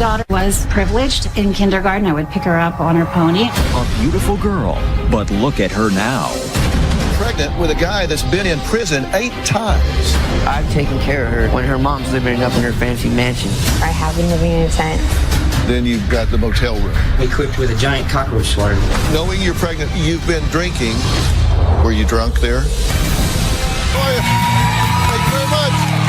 daughter was privileged. In kindergarten, I would pick her up on her pony. A beautiful girl, but look at her now. Pregnant with a guy that's been in prison 8 times. I've taken care of her when her mom's living up in her fancy mansion. I have been living in a tent. Then you've got the motel room. Equipped with a giant cockroach swarm. Knowing you're pregnant, you've been drinking. Were you drunk there? Oh, yeah. Thank you very much.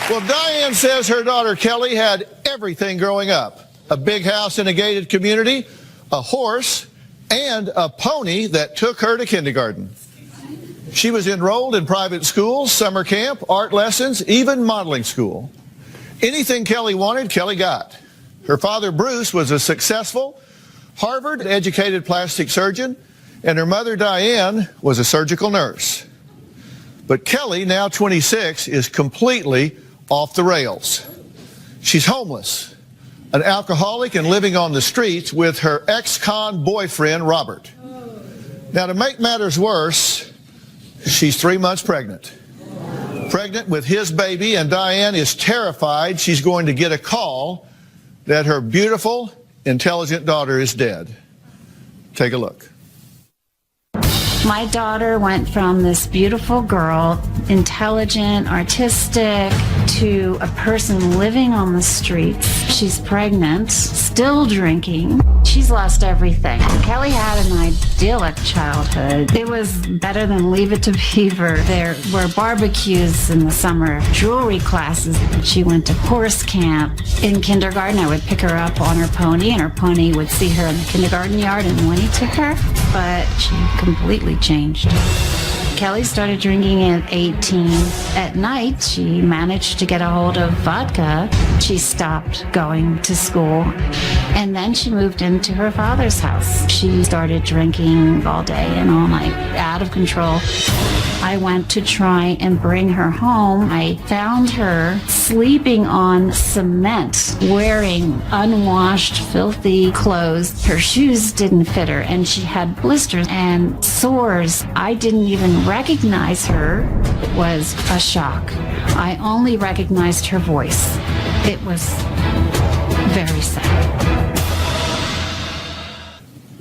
Well, Diane says her daughter Kelly had everything growing up. A big house in a gated community, a horse, and a pony that took her to kindergarten. She was enrolled in private schools, summer camp, art lessons, even modeling school. Anything Kelly wanted, Kelly got. Her father, Bruce, was a successful Harvard-educated plastic surgeon, and her mother, Diane, was a surgical nurse. But Kelly, now 26, is completely off the rails. She's homeless, an alcoholic, and living on the streets with her ex-con boyfriend, Robert. Now, to make matters worse, she's 3 months pregnant. Pregnant with his baby, and Diane is terrified she's going to get a call that her beautiful, intelligent daughter is dead. Take a look. My daughter went from this beautiful girl, intelligent, artistic, to a person living on the streets. She's pregnant, still drinking. She's lost everything. Kelly had an idyllic childhood. It was better than Leave It to Beaver. There were barbecues in the summer, jewelry classes. She went to horse camp. In kindergarten, I would pick her up on her pony, and her pony would see her in the kindergarten yard and whinny to her. But she completely changed. Kelly started drinking at 18. At night, she managed to get a hold of vodka. She stopped going to school, and then she moved into her father's house. She started drinking all day and all night, out of control. I went to try and bring her home. I found her sleeping on cement, wearing unwashed, filthy clothes. Her shoes didn't fit her, and she had blisters and sores. I didn't even recognize her. It was a shock. I only recognized her voice. It was very sad.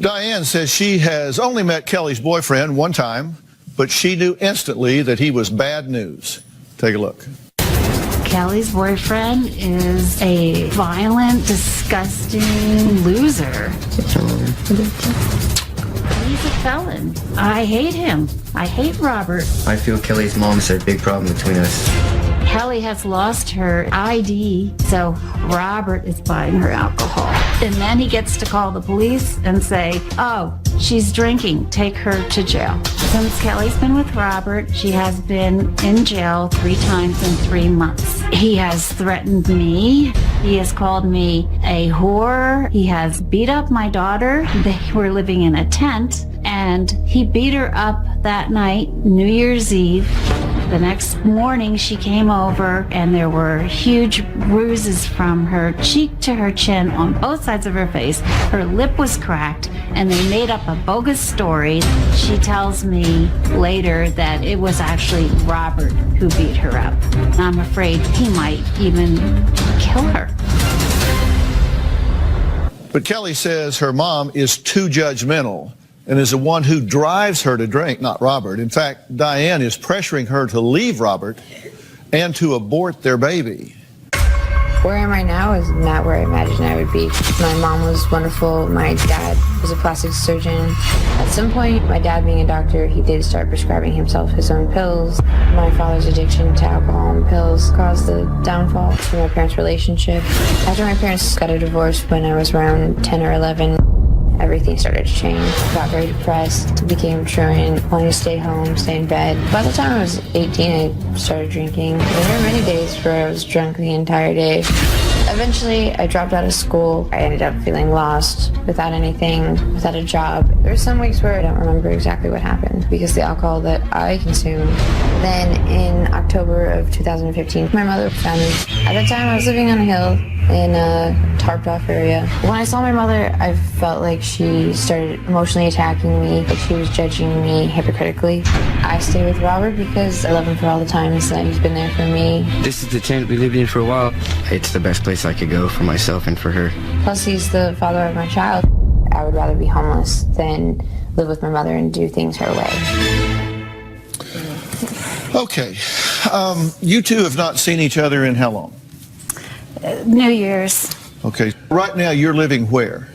Diane says she has only met Kelly's boyfriend one time, but she knew instantly that he was bad news. Take a look. Kelly's boyfriend is a violent, disgusting loser. He's a felon. I hate him. I hate Robert. I feel Kelly's mom is a big problem between us. Kelly has lost her ID, so Robert is buying her alcohol. And then he gets to call the police and say, oh, she's drinking, take her to jail. Since Kelly's been with Robert, she has been in jail 3 times in 3 months. He has threatened me. He has called me a whore. He has beat up my daughter. They were living in a tent, and he beat her up that night, New Year's Eve. The next morning, she came over, and there were huge bruises from her cheek to her chin on both sides of her face. Her lip was cracked, and they made up a bogus story. She tells me later that it was actually Robert who beat her up. I'm afraid he might even kill her. But Kelly says her mom is too judgmental and is the one who drives her to drink, not Robert. In fact, Diane is pressuring her to leave Robert and to abort their baby. Where I am right now is not where I imagined I would be. My mom was wonderful. My dad was a plastic surgeon. At some point, my dad being a doctor, he did start prescribing himself his own pills. My father's addiction to alcohol and pills caused the downfall to my parents' relationship. After my parents got a divorce when I was around 10 or 11, everything started to change. I got very depressed, became truant, wanting to stay home, stay in bed. By the time I was 18, I started drinking. There were many days where I was drunk the entire day. Eventually, I dropped out of school. I ended up feeling lost, without anything, without a job. There were some weeks where I don't remember exactly what happened because the alcohol that I consumed Then in October of 2015, my mother found me. At the time, I was living on a hill in a tarped off area. When I saw my mother, I felt like she started emotionally attacking me, like she was judging me hypocritically. I stay with Robert because I love him for all the times that he's been there for me. This is the tent we lived in for a while. It's the best place I could go for myself and for her. Plus, he's the father of my child. I would rather be homeless than live with my mother and do things her way. Okay. You two have not seen each other in how long? New Year's. Okay. Right now, you're living where?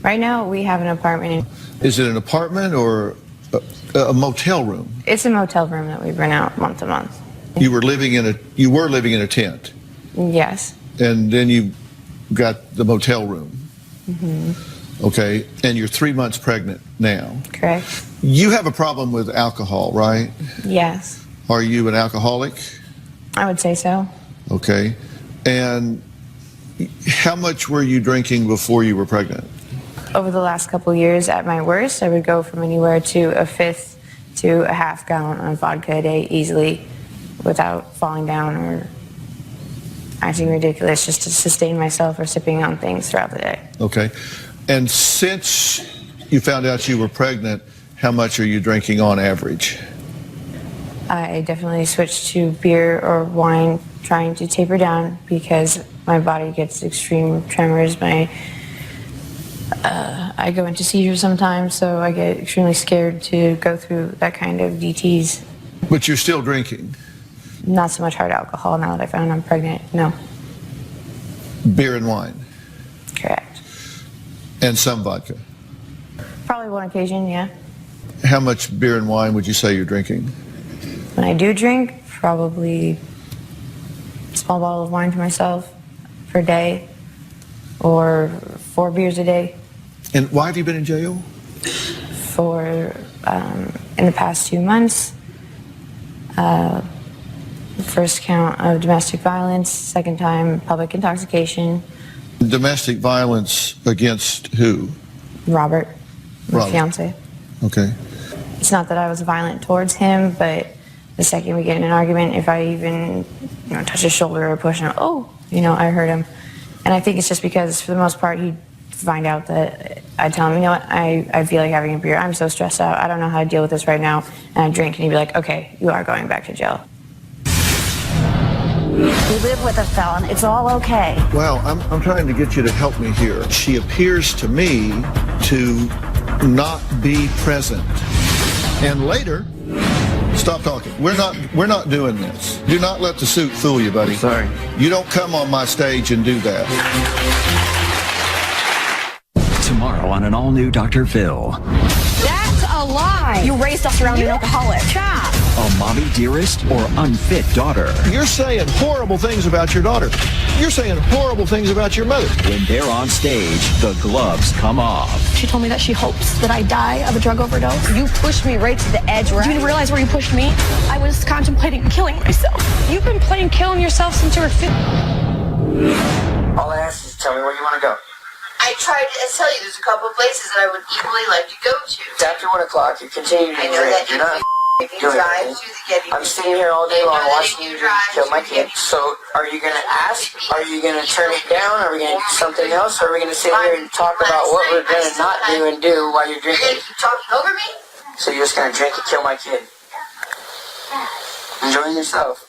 Right now, we have an apartment. Is it an apartment or a motel room? It's a motel room that we rent out month to month. You were living in a tent, Yes. and then you got the motel room. Okay, and you're 3 months pregnant now. Correct. You have a problem with alcohol, right? Yes. Are you an alcoholic? I would say so. Okay, and how much were you drinking before you were pregnant? Over the last couple years, at my worst, I would go from anywhere to a fifth to a half gallon of vodka a day easily without falling down or acting ridiculous, just to sustain myself or sipping on things throughout the day. Okay, and since you found out you were pregnant, how much are you drinking on average? I definitely switched to beer or wine, trying to taper down because my body gets extreme tremors. I go into seizures sometimes, so I get extremely scared to go through that kind of DTs. But you're still drinking? Not so much hard alcohol now that I found I'm pregnant, no. Beer and wine? Correct. And some vodka? Probably one occasion, yeah. How much beer and wine would you say you're drinking? When I do drink, probably a small bottle of wine to myself per day, or 4 beers a day. And why have you been in jail? For in the past 2 months. First count of domestic violence, second time public intoxication. Domestic violence against who? Robert, my Robert. fiance. Okay. It's not that I was violent towards him, but the second we get in an argument, if I even touch his shoulder or push him, I hurt him. And I think it's just because for the most part he'd find out that I tell him, what, I feel like having a beer. I'm so stressed out. I don't know how to deal with this right now. And I drink, and he'd be like, okay, you are going back to jail. We live with a felon. It's all okay. Well, I'm trying to get you to help me here. She appears to me to not be present. And later, stop talking. We're not doing this. Do not let the suit fool you, buddy. Sorry. You don't come on my stage and do that. Tomorrow on an all-new Dr. Phil. That's a lie. You raised us around an alcoholic. Stop. A mommy dearest or unfit daughter? You're saying horrible things about your daughter. You're saying horrible things about your mother. When they're on stage, the gloves come off. She told me that she hopes that I die of a drug overdose. You pushed me right to the edge, right? Do you realize where you pushed me? I was contemplating killing myself. You've been playing killing yourself since you were 15. All I ask is tell me where you want to go. I tried to tell you there's a couple of places that I would equally like to go to. It's after 1 o'clock. You continue to I know drink. that You're not if you doing drive anything. to the I'm sitting here all day I know long that watching if you you drive kill my to kid. the- So are you going to ask? Are you going to turn it down? Are we going to do something else? Or are we going to sit here and talk about what we're going to not do and do while you're You're drinking? gonna keep talking over me? So you're just going to drink and kill my kid? Enjoying yourself.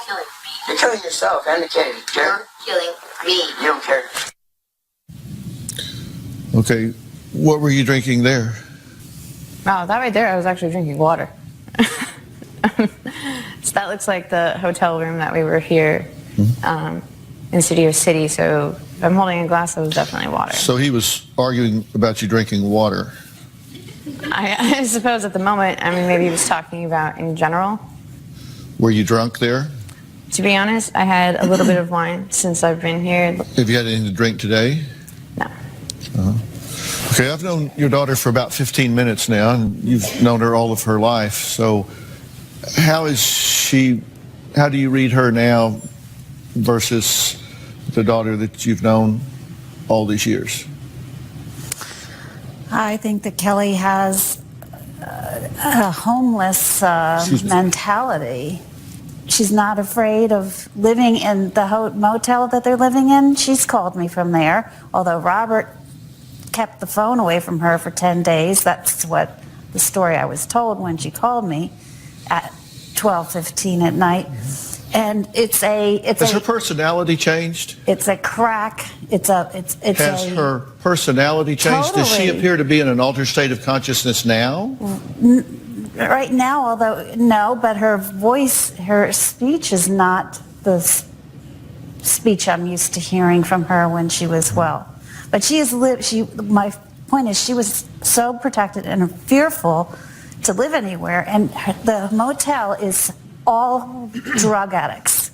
Killing me. You're killing yourself and the kid. You're killing me. You don't care. Okay, what were you drinking there? Wow, that right there, I was actually drinking water. So that looks like the hotel room that we were here in Studio City. So if I'm holding a glass, that was definitely water. So he was arguing about you drinking water. I suppose at the moment, maybe he was talking about in general. Were you drunk there? To be honest, I had a little bit of wine since I've been here. Have you had anything to drink today? No. Okay, I've known your daughter for about 15 minutes now, and you've known her all of her life. So how do you read her now versus the daughter that you've known all these years? I think that Kelly has a homeless mentality. She's not afraid of living in the motel that they're living in. She's called me from there, although Robert kept the phone away from her for 10 days. That's what the story I was told when she called me at 12:15 at night. And Has her personality changed? It's a crack. Has her personality changed? Does she Totally. appear to be in an altered state of consciousness now? Right now, although no, but her voice, her speech is not the speech I'm used to hearing from her when she was well. But she has lived. My point is, she was so protected and fearful to live anywhere, and the motel is all drug addicts,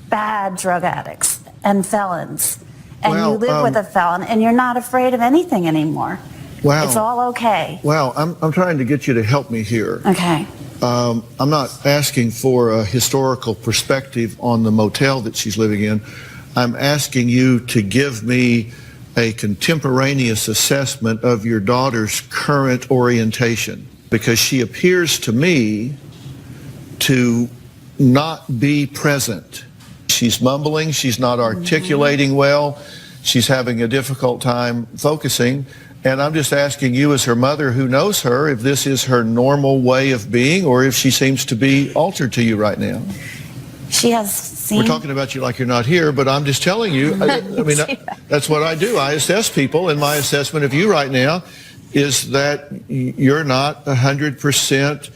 bad drug addicts, and felons. And you live with a felon, and you're not afraid of anything anymore. Wow. It's all okay. Wow, I'm trying to get you to help me here. Okay. I'm not asking for a historical perspective on the motel that she's living in. I'm asking you to give me a contemporaneous assessment of your daughter's current orientation, because she appears to me to not be present. She's mumbling, she's not articulating well, she's having a difficult time focusing, and I'm just asking you as her mother who knows her if this is her normal way of being or if she seems to be altered to you right now. She has seen... We're talking about you like you're not here, but I'm just telling you, I mean, that's what I do. I assess people, and my assessment of you right now is that you're not 100%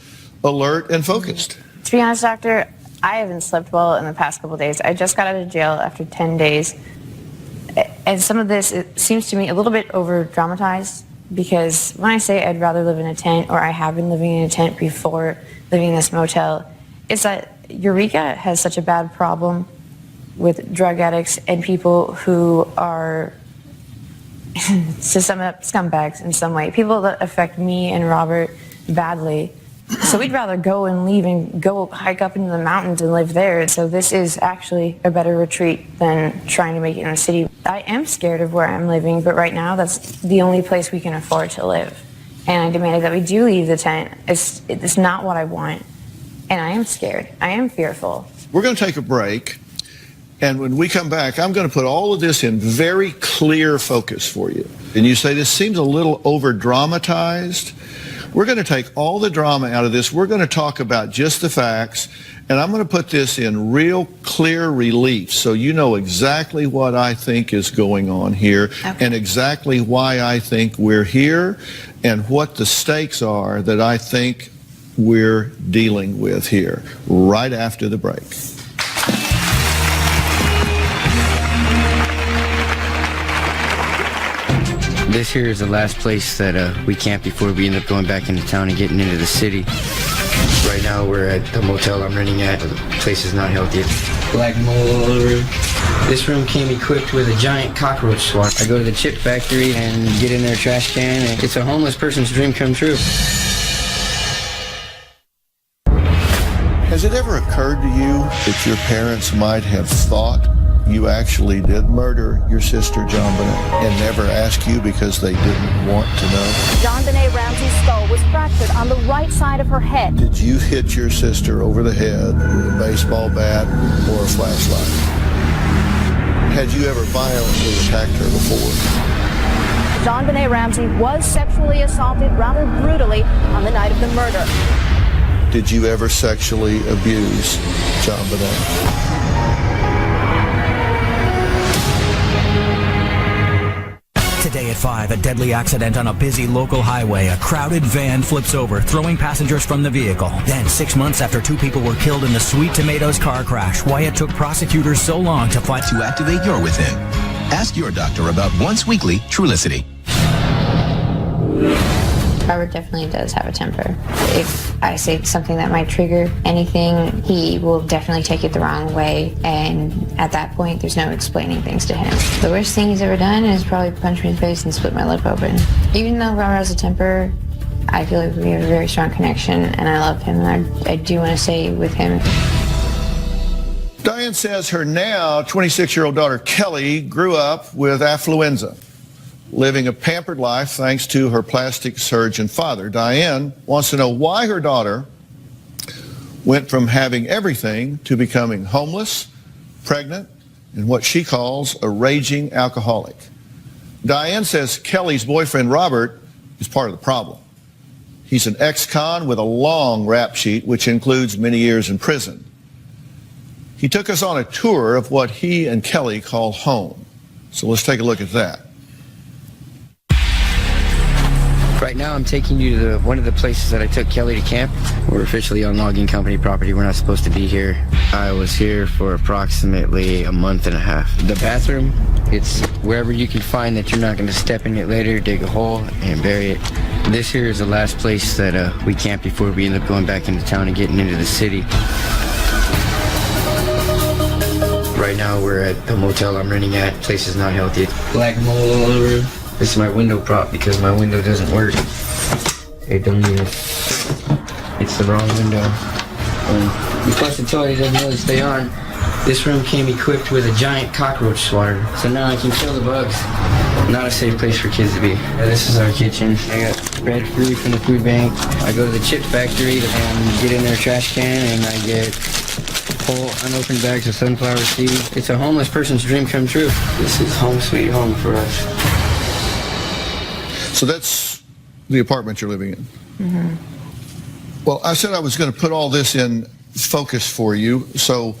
alert and focused. To be honest, doctor, I haven't slept well in the past couple of days. I just got out of jail after 10 days. And some of this, it seems to me a little bit over-dramatized, because when I say I'd rather live in a tent, or I have been living in a tent before living in this motel, it's that Eureka has such a bad problem with drug addicts and people who are, to sum it up, scumbags in some way. People that affect me and Robert badly. So we'd rather go and leave and go hike up into the mountains and live there. So this is actually a better retreat than trying to make it in the city. I am scared of where I'm living, but right now that's the only place we can afford to live. And I demanded that we do leave the tent. It's not what I want. And I am scared. I am fearful. We're going to take a break, and when we come back, I'm going to put all of this in very clear focus for you. And you say this seems a little over-dramatized. We're going to take all the drama out of this. We're going to talk about just the facts, and I'm going to put this in real clear relief so you know exactly what I think is going on here, and exactly why I think we're here, and what the stakes are that I think we're dealing with here, right after the break. This here is the last place that we camp before we end up going back into town and getting into the city. Right now we're at the motel I'm renting at. The place is not healthy. Black mold all over. This room came equipped with a giant cockroach swat. I go to the chip factory and get in their trash can, and it's a homeless person's dream come true. Has it ever occurred to you that your parents might have thought you actually did murder your sister, JonBenet, and never ask you because they didn't want to know? JonBenet Ramsey's skull was fractured on the right side of her head. Did you hit your sister over the head with a baseball bat or a flashlight? Had you ever violently attacked her before? JonBenet Ramsey was sexually assaulted rather brutally on the night of the murder. Did you ever sexually abuse JonBenet? Today at 5, a deadly accident on a busy local highway. A crowded van flips over, throwing passengers from the vehicle. Then, 6 months after 2 people were killed in the Sweet Tomatoes car crash, why it took prosecutors so long to find... To activate your within. Ask your doctor about once weekly Trulicity. Robert definitely does have a temper. If I say something that might trigger anything, he will definitely take it the wrong way, and at that point, there's no explaining things to him. The worst thing he's ever done is probably punch me in the face and split my lip open. Even though Robert has a temper, I feel like we have a very strong connection, and I love him, and I do want to stay with him. Diane says her now 26-year-old daughter Kelly grew up with affluenza. living a pampered life thanks to her plastic surgeon father. Diane wants to know why her daughter went from having everything to becoming homeless, pregnant, and what she calls a raging alcoholic. Diane says Kelly's boyfriend, Robert, is part of the problem. He's an ex-con with a long rap sheet, which includes many years in prison. He took us on a tour of what he and Kelly call home. So let's take a look at that. Right now I'm taking you to one of the places that I took Kelly to camp. We're officially on logging company property. We're not supposed to be here. I was here for approximately a month and a half. The bathroom, it's wherever you can find that you're not going to step in it later, dig a hole and bury it. This here is the last place that we camped before we end up going back into town and getting into the city. Right now we're at the motel I'm renting at. The place is not healthy. Black mold all over. This is my window prop because my window doesn't work. It don't even, it's the wrong window. And plus the toilet doesn't really stay on. This room came equipped with a giant cockroach swatter. So now I can kill the bugs. Not a safe place for kids to be. This is our kitchen. I got bread free from the food bank. I go to the chip factory and get in their trash can and I get whole unopened bags of sunflower seeds. It's a homeless person's dream come true. This is home sweet home for us. So that's the apartment you're living in. Mm-hmm. Well, I said I was going to put all this in focus for you. So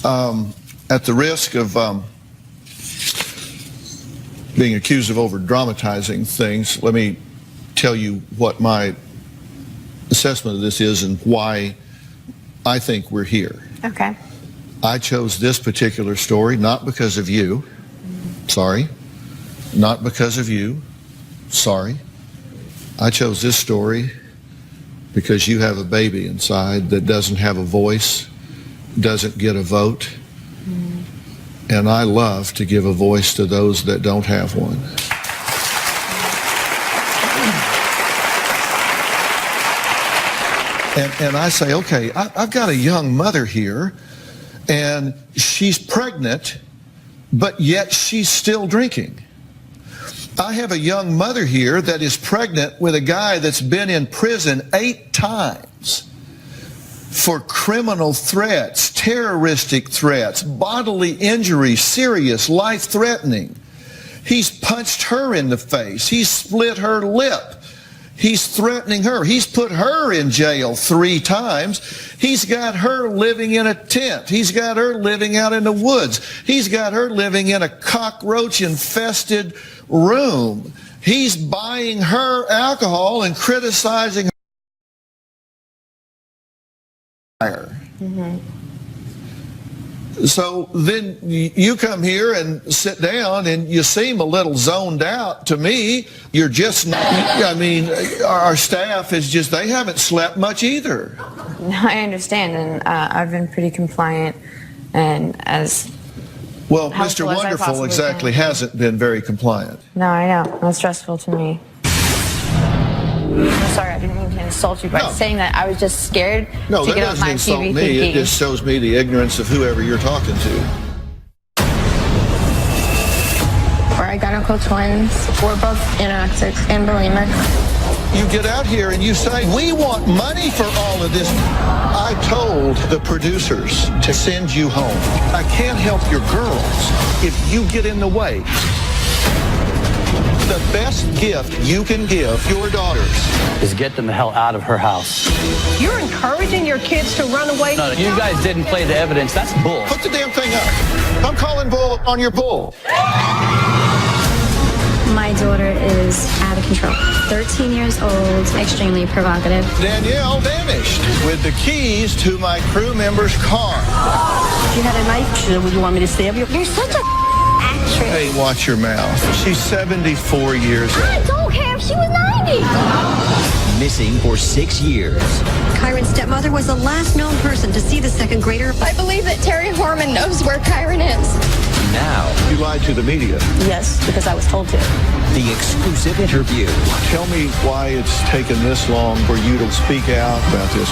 at the risk of being accused of over-dramatizing things, let me tell you what my assessment of this is and why I think we're here. Okay. I chose this particular story not because of you. Sorry. Not because of you. Sorry. I chose this story because you have a baby inside that doesn't have a voice, doesn't get a vote, and I love to give a voice to those that don't have one. And I say, okay, I've got a young mother here, and she's pregnant, but yet she's still drinking. I have a young mother here that is pregnant with a guy that's been in prison 8 times for criminal threats, terroristic threats, bodily injury, serious, life-threatening. He's punched her in the face. He's split her lip. He's threatening her. He's put her in jail 3 times. He's got her living in a tent. He's got her living out in the woods. He's got her living in a cockroach-infested room. He's buying her alcohol and criticizing her. Mm-hmm. So then you come here and sit down and you seem a little zoned out to me. You're just not, I mean, our staff is just, they haven't slept much either. I understand, and I've been pretty compliant and as well, Mr. Wonderful exactly hasn't been very compliant. No, I know. That's stressful to me. I'm sorry, I didn't mean to insult you by saying that. I was just scared to get off my TV thinking. It just shows me the ignorance of whoever you're talking to. We're identical twins. We're both anorexic and bulimic. You get out here and you say, we want money for all of this. I told the producers to send you home. I can't help your girls if you get in the way. The best gift you can give your daughters is get them the hell out of her house. You're encouraging your kids to run away? No, you guys didn't play the evidence. That's bull. Put the damn thing up. I'm calling bull on your bull. My daughter is out of control. 13 years old, extremely provocative. Danielle vanished with the keys to my crew member's car. If you had a knife, would you want me to stab you? You're such a actress. Hey, watch your mouth. She's 74 years old. I don't care if she was 90. Missing for 6 years. Kyron's stepmother was the last known person to see the second grader. I believe that Terry Horman knows where Kyron is. Now, you lied to the media. Yes, because I was told to. The exclusive interview. Tell me why it's taken this long for you to speak out about this.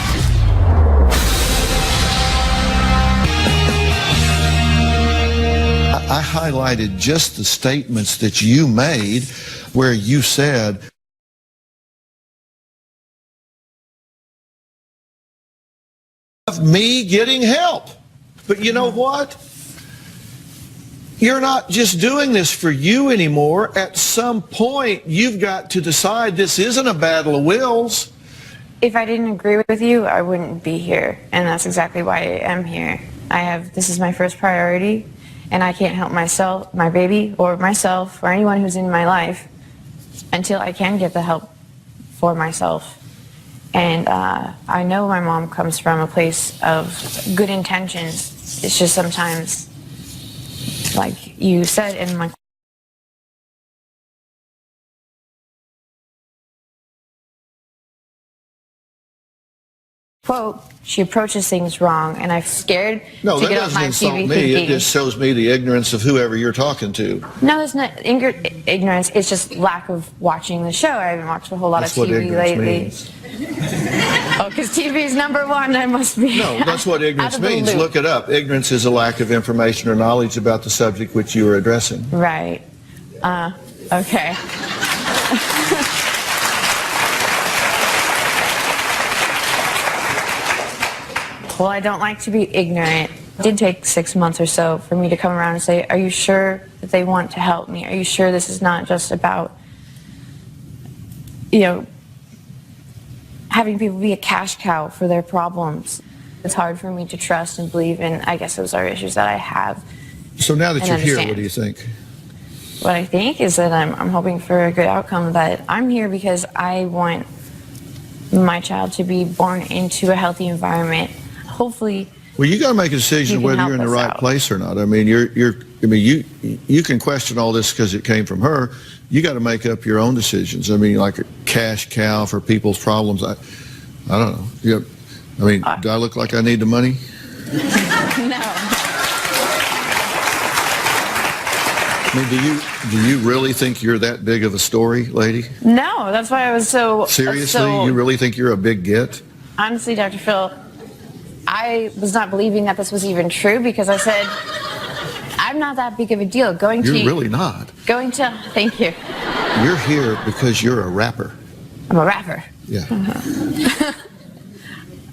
I highlighted just the statements that you made where you said, of me getting help. But you know what? You're not just doing this for you anymore. At some point, you've got to decide this isn't a battle of wills. If I didn't agree with you, I wouldn't be here. And that's exactly why I am here. This is my first priority, and I can't help myself, my baby, or myself, or anyone who's in my life until I can get the help for myself. And I know my mom comes from a place of good intentions. It's just sometimes, like you said in my quote, she approaches things wrong, and I'm scared No, to that get off doesn't my insult TV me. thinking. It just shows me the ignorance of whoever you're talking to. No, it's not ignorance. It's just lack of watching the show. I haven't watched a whole lot That's of what TV ignorance lately. means. Oh, because TV is number one. I must be. No, that's what ignorance out of the means. loop. Look it up. Ignorance is a lack of information or knowledge about the subject which you are addressing. Right. Okay. Well, I don't like to be ignorant. It did take 6 months or so for me to come around and say, are you sure that they want to help me? Are you sure this is not just about, having people be a cash cow for their problems? It's hard for me to trust and believe, and I guess those are issues that I have. So now that and you're here, understand. what do you think? What I think is that I'm hoping for a good outcome, that I'm here because I want my child to be born into a healthy environment. Hopefully. Well, you got to make a decision you can whether help you're in the us right out. place or not. I mean, you can question all this because it came from her. You got to make up your own decisions. I mean, like a cash cow for people's problems. I don't know. Do I look like I need the money? No. I mean, do you really think you're that big of a story, lady? No, that's why I was so. Seriously? so- You really think you're a big get? Honestly, Dr. Phil, I was not believing that this was even true because I said, I'm not that big of a deal. You're really not. Thank you. You're here because you're a rapper. I'm a rapper. Yeah.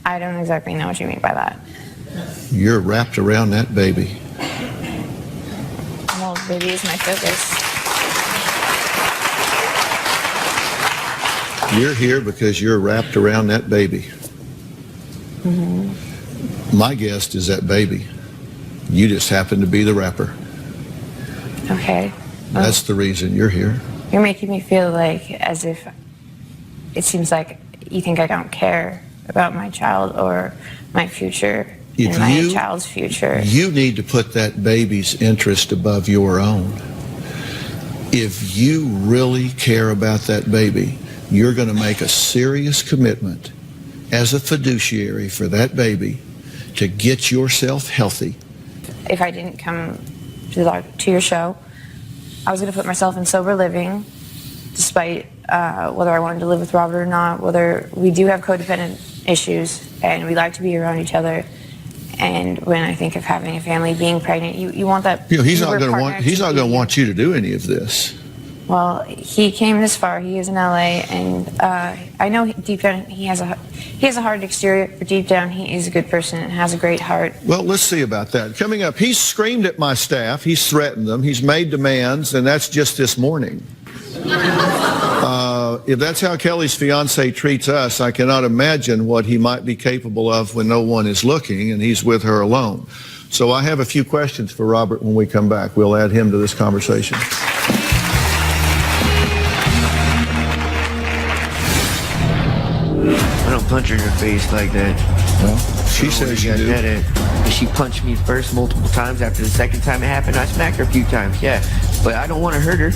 I don't exactly know what you mean by that. You're wrapped around that baby. Well, baby is my focus. You're here because you're wrapped around that baby. Mm-hmm. My guest is that baby. You just happen to be the rapper. Okay. That's the reason you're here. You're making me feel like as if it seems like you think I don't care about my child or my future and my child's future. You need to put that baby's interest above your own. If you really care about that baby, you're going to make a serious commitment as a fiduciary for that baby to get yourself healthy. If I didn't come to your show, I was going to put myself in sober living, despite whether I wanted to live with Robert or not, whether we do have codependent issues and we like to be around each other. And when I think of having a family, being pregnant, you want that. He's not going to want you to do any of this. Well, he came this far. He is in LA, and I know deep down he has a hard exterior, but deep down he is a good person and has a great heart. Well, let's see about that. Coming up, he's screamed at my staff. He's threatened them. He's made demands, and that's just this morning. If that's how Kelly's fiance treats us, I cannot imagine what he might be capable of when no one is looking and he's with her alone. So I have a few questions for Robert when we come back. We'll add him to this conversation. I don't punch her in her face like that. Well, she says you do. She punched me first multiple times. After the second time it happened, I smacked her a few times, yeah. But I don't want to hurt her.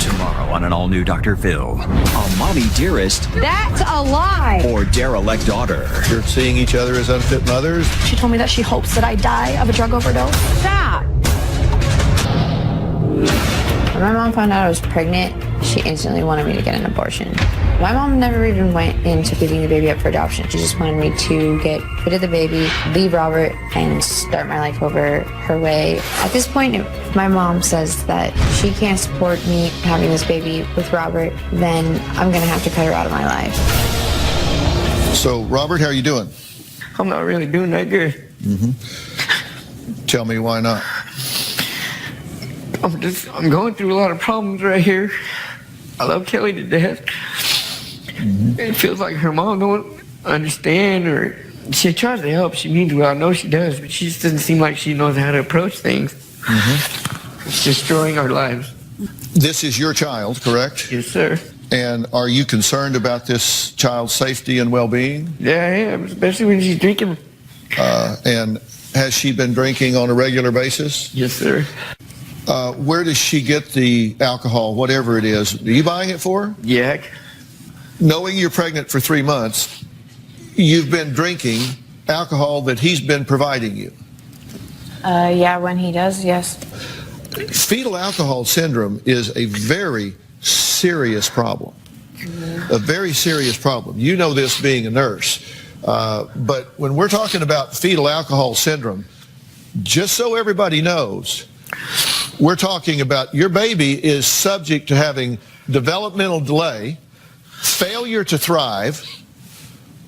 Tomorrow on an all-new Dr. Phil. A mommy dearest That's a lie. or derelict daughter. You're seeing each other as unfit mothers. She told me that she hopes that I die of a drug overdose. Stop. When my mom found out I was pregnant, she instantly wanted me to get an abortion. My mom never even went into giving the baby up for adoption. She just wanted me to get rid of the baby, leave Robert, and start my life over her way. At this point, if my mom says that she can't support me having this baby with Robert, then I'm gonna have to cut her out of my life. So, Robert, how are you doing? I'm not really doing that good. Tell me why not. I'm going through a lot of problems right here. I love Kelly to death. It feels like her mom don't understand, or she tries to help. She means well. I know she does, but she just doesn't seem like she knows how to approach things. It's destroying our lives. This is your child, correct? Yes, sir. And are you concerned about this child's safety and well-being? Yeah, I am, especially when she's drinking. And has she been drinking on a regular basis? Yes, sir. Where does she get the alcohol, whatever it is? Are you buying it for her? Yeah. Knowing you're pregnant for 3 months, you've been drinking alcohol that he's been providing you. Yeah, when he does, yes. Fetal alcohol syndrome is a very serious problem. A very serious problem. You know this being a nurse. But when we're talking about fetal alcohol syndrome, just so everybody knows, we're talking about your baby is subject to having developmental delay, failure to thrive,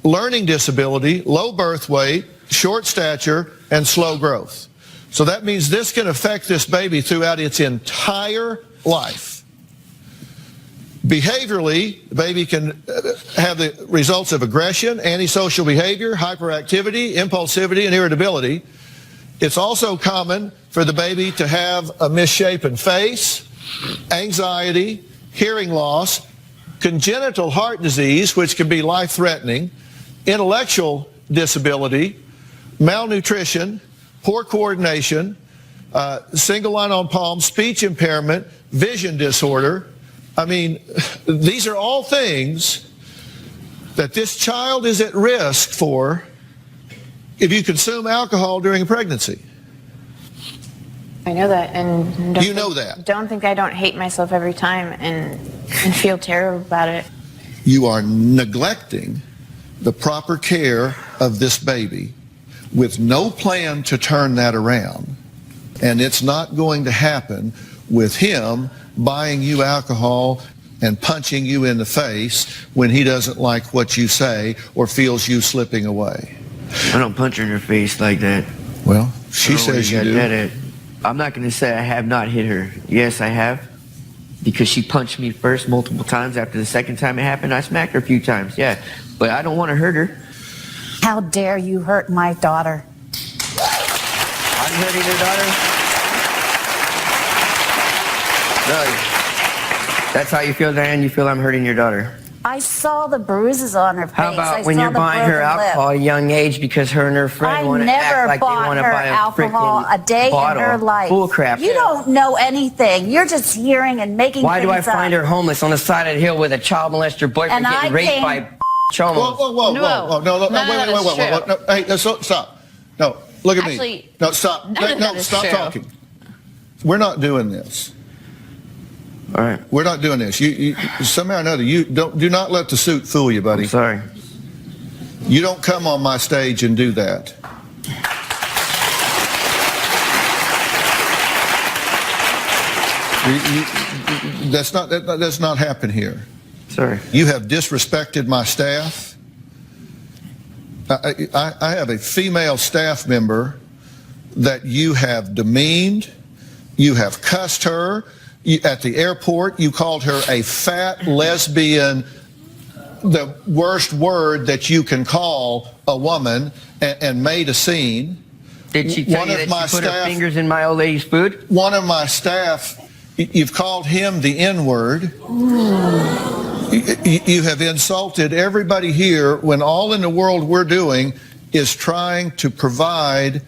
learning disability, low birth weight, short stature, and slow growth. So that means this can affect this baby throughout its entire life. Behaviorally, the baby can have the results of aggression, antisocial behavior, hyperactivity, impulsivity, and irritability. It's also common for the baby to have a misshapen face, anxiety, hearing loss, congenital heart disease, which can be life-threatening, intellectual disability, malnutrition, poor coordination, single line on palm, speech impairment, vision disorder. I mean, these are all things that this child is at risk for if you consume alcohol during a pregnancy. I know that, and you know that. Don't think I don't hate myself every time and feel terrible about it. You are neglecting the proper care of this baby with no plan to turn that around. And it's not going to happen with him buying you alcohol and punching you in the face when he doesn't like what you say or feels you slipping away. I don't punch her in her face like that. Well, she says you do. I'm not going to say I have not hit her. Yes, I have. Because she punched me first multiple times. After the second time it happened, I smacked her a few times. Yeah, but I don't want to hurt her. How dare you hurt my daughter? I'm hurting her daughter? No. That's how you feel, Diane? You feel I'm hurting your daughter? I saw the bruises on her face. How about when you're buying her alcohol at a young age because her and her friend want to act like they want to buy a alcohol a day bottle in her life. Bull crap. You don't know anything. You're just hearing and making Why things do I find her homeless on the side of the hill with a child molester boyfriend getting raped by chomos? Whoa, no, wait, no, hey, no, stop. No, look at me. No, stop. No, stop talking. We're not doing this. All right. We're not doing this. You somehow or another, you do not let the suit fool you, buddy. I'm sorry. You don't come on my stage and do that. That does not happen here. Sorry. You have disrespected my staff. I have a female staff member that you have demeaned. You have cussed her. At the airport, you called her a fat lesbian, the worst word that you can call a woman, and made a scene. Did she tell you that she put her fingers in my old lady's food? One of my staff, you've called him the N-word. You have insulted everybody here when all in the world we're doing is trying to provide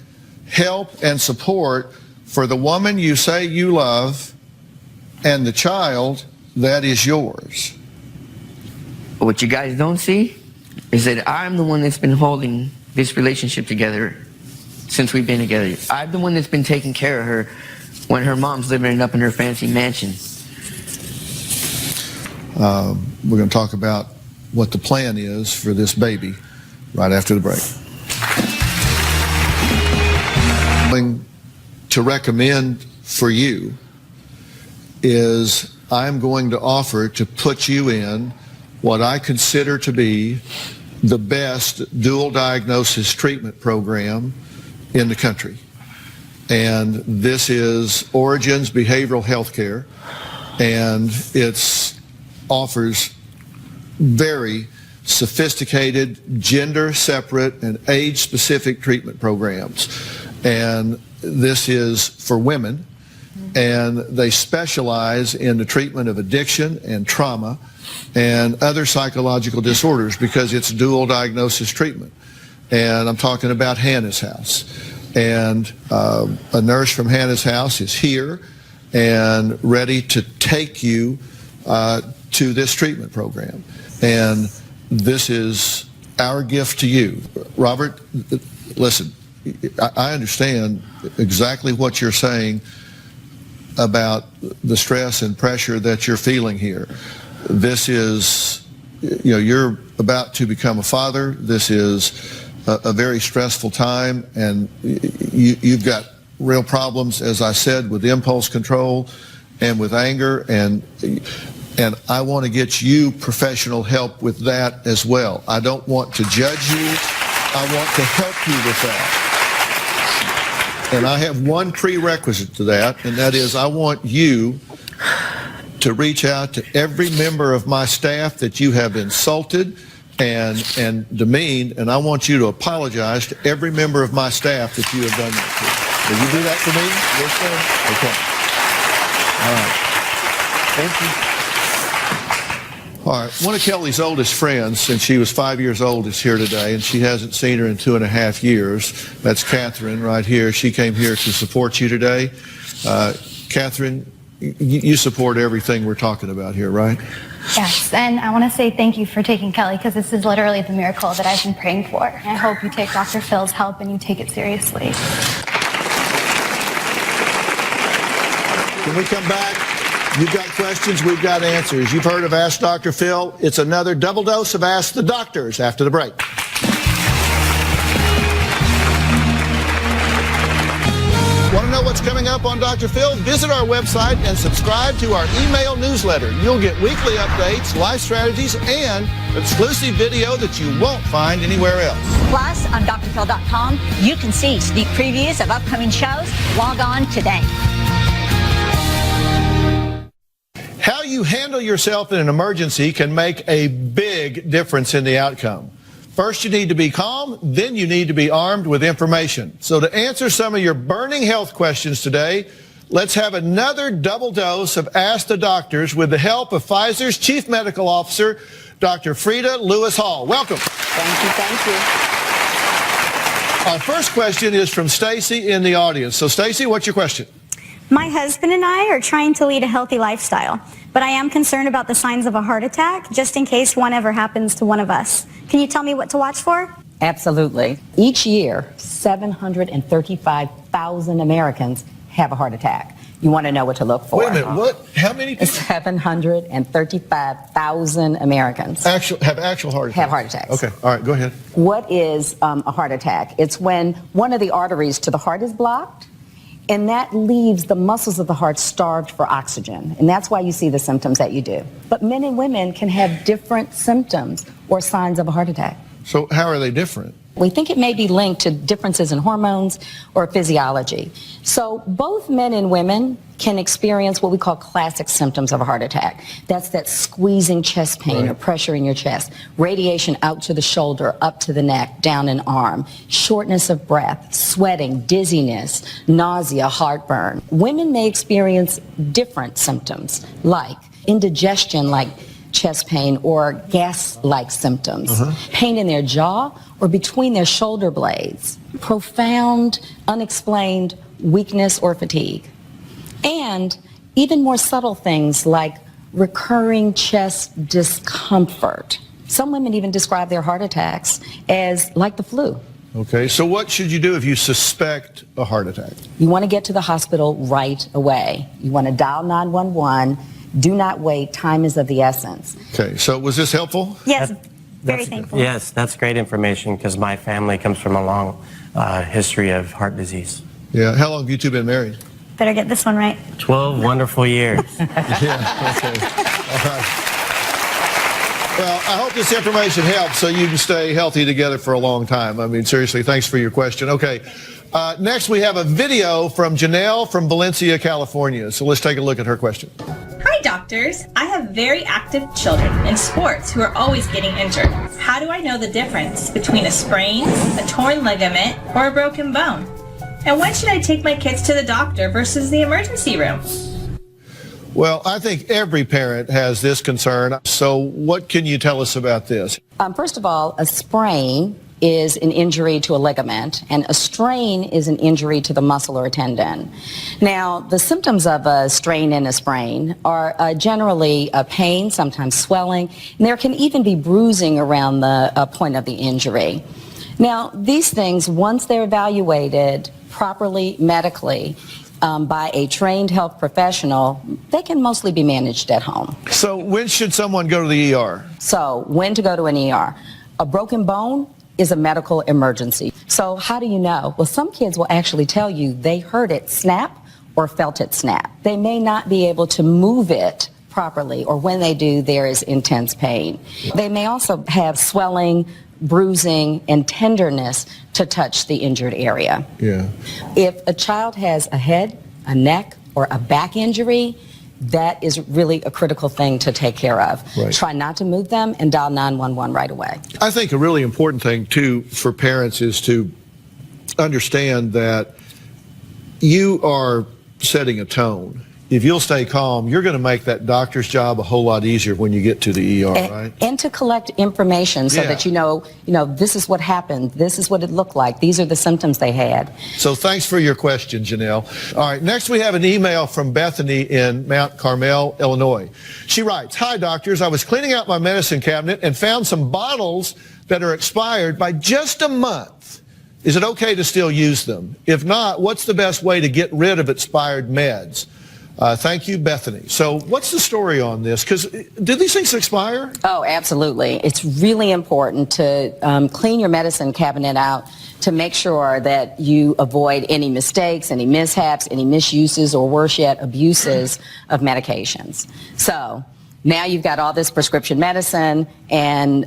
help and support for the woman you say you love and the child that is yours. What you guys don't see is that I'm the one that's been holding this relationship together since we've been together. I'm the one that's been taking care of her when her mom's living it up in her fancy mansion. We're going to talk about what the plan is for this baby right after the break. Going to recommend for you is I'm going to offer to put you in what I consider to be the best dual diagnosis treatment program in the country. And this is Origins Behavioral Healthcare, and it offers very sophisticated, gender-separate, and age-specific treatment programs. And this is for women, and they specialize in the treatment of addiction and trauma and other psychological disorders because it's dual diagnosis treatment. And I'm talking about Hannah's House. And a nurse from Hannah's House is here and ready to take you to this treatment program. And this is our gift to you. Robert, listen, I understand exactly what you're saying about the stress and pressure that you're feeling here. This is, you're about to become a father. This is a very stressful time, and you've got real problems, as I said, with impulse control and with anger, and I want to get you professional help with that as well. I don't want to judge you. I want to help you with that. And I have one prerequisite to that, and that is I want you to reach out to every member of my staff that you have insulted and demeaned, and I want you to apologize to every member of my staff that you have done that to. Will you do that for me? Yes, sir? Okay. All right. Thank you. All right. One of Kelly's oldest friends, since she was 5 years old, is here today, and she hasn't seen her in 2.5 years. That's Catherine right here. She came here to support you today. Catherine, you support everything we're talking about here, right? Yes, and I want to say thank you for taking Kelly, because this is literally the miracle that I've been praying for. I hope you take Dr. Phil's help and you take it seriously. When we come back, you've got questions, we've got answers. You've heard of Ask Dr. Phil. It's another double dose of Ask the Doctors after the break. Want to know what's coming up on Dr. Phil? Visit our website and subscribe to our email newsletter. You'll get weekly updates, life strategies, and exclusive video that you won't find anywhere else. Plus, on drphil.com, you can see sneak previews of upcoming shows. Log on today. How you handle yourself in an emergency can make a big difference in the outcome. First, you need to be calm, then you need to be armed with information. So to answer some of your burning health questions today, let's have another double dose of Ask the Doctors with the help of Pfizer's Chief Medical Officer, Dr. Frieda Lewis Hall. Welcome. Thank you. Our first question is from Stacy in the audience. So Stacy, what's your question? My husband and I are trying to lead a healthy lifestyle, but I am concerned about the signs of a heart attack, just in case one ever happens to one of us. Can you tell me what to watch for? Absolutely. Each year, 735,000 Americans have a heart attack. You want to know what to look for. Wait a minute, what? How many people? 735,000 Americans. Have actual heart attacks? Have heart attacks. Okay, all right, go ahead. What is a heart attack? It's when one of the arteries to the heart is blocked, and that leaves the muscles of the heart starved for oxygen. And that's why you see the symptoms that you do. But men and women can have different symptoms or signs of a heart attack. So how are they different? We think it may be linked to differences in hormones or physiology. So both men and women can experience what we call classic symptoms of a heart attack. That's that squeezing chest pain or pressure in your chest, radiation out to the shoulder, up to the neck, down an arm, shortness of breath, sweating, dizziness, nausea, heartburn. Women may experience different symptoms like indigestion, like chest pain, or gas-like symptoms, pain in their jaw or between their shoulder blades, profound, unexplained weakness or fatigue, and even more subtle things like recurring chest discomfort. Some women even describe their heart attacks as like the flu. Okay, so what should you do if you suspect a heart attack? You want to get to the hospital right away. You want to dial 911. Do not wait. Time is of the essence. Okay, so was this helpful? Yes, Very thankful. Yes, that's great information because my family comes from a long history of heart disease. Yeah. How long have you two been married? Better get this one right. 12 wonderful years. Yeah. Okay. All right. Well, I hope this information helps so you can stay healthy together for a long time. I mean, seriously, thanks for your question. Okay. Next, we have a video from Janelle from Valencia, California. So let's take a look at her question. Hi, doctors. I have very active children in sports who are always getting injured. How do I know the difference between a sprain, a torn ligament, or a broken bone? And when should I take my kids to the doctor versus the emergency room? Well, I think every parent has this concern. So what can you tell us about this? First of all, a sprain is an injury to a ligament, and a strain is an injury to the muscle or tendon. Now, the symptoms of a strain and a sprain are generally pain, sometimes swelling, and there can even be bruising around the point of the injury. Now, these things, once they're evaluated properly medically, by a trained health professional, they can mostly be managed at home. So when should someone go to the ER? So when to go to an ER? A broken bone is a medical emergency. So how do you know? Well, some kids will actually tell you they heard it snap or felt it snap. They may not be able to move it properly, or when they do, there is intense pain. They may also have swelling, bruising, and tenderness to touch the injured area. Yeah. If a child has a head, a neck, or a back injury, that is really a critical thing to take care of. Right. Try not to move them and dial 911 right away. I think a really important thing, too, for parents is to understand that you are setting a tone. If you'll stay calm, you're going to make that doctor's job a whole lot easier when you get to the ER, right? And to collect information so that you know, this is what happened, this is what it looked like, these are the symptoms they had. So thanks for your question, Janelle. All right, next we have an email from Bethany in Mount Carmel, Illinois. She writes, "Hi, doctors. I was cleaning out my medicine cabinet and found some bottles that are expired by just a month. Is it okay to still use them? If not, what's the best way to get rid of expired meds? Thank you, Bethany." So what's the story on this? Because do these things expire? Oh, absolutely. It's really important to clean your medicine cabinet out to make sure that you avoid any mistakes, any mishaps, any misuses, or worse yet, abuses of medications. So now you've got all this prescription medicine, and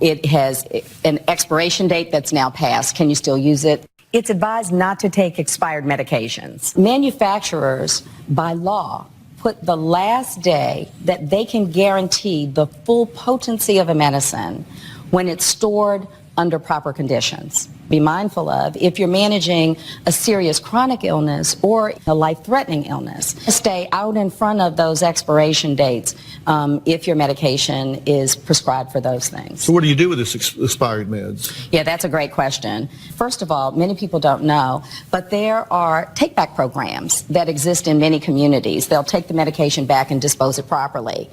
it has an expiration date that's now passed. Can you still use it? It's advised not to take expired medications. Manufacturers, by law, put the last day that they can guarantee the full potency of a medicine when it's stored under proper conditions. Be mindful of, if you're managing a serious chronic illness or a life-threatening illness, stay out in front of those expiration dates if your medication is prescribed for those things. So what do you do with this expired meds? Yeah, that's a great question. First of all, many people don't know, but there are take-back programs that exist in many communities. They'll take the medication back and dispose it properly.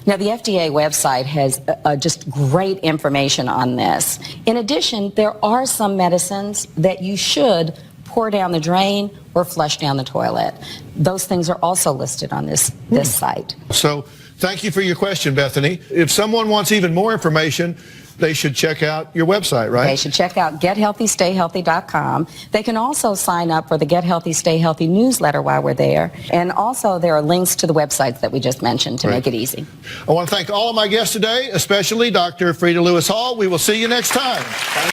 Now, the FDA website has just great information on this. In addition, there are some medicines that you should pour down the drain or flush down the toilet. Those things are also listed on this site. So thank you for your question, Bethany. If someone wants even more information, they should check out your website, right? They should check out GetHealthyStayHealthy.com. They can also sign up for the Get Healthy, Stay Healthy newsletter while we're there. And also there are links to the websites that we just mentioned to make it easy. I want to thank all of my guests today, especially Dr. Frida Lewis Hall. We will see you next time.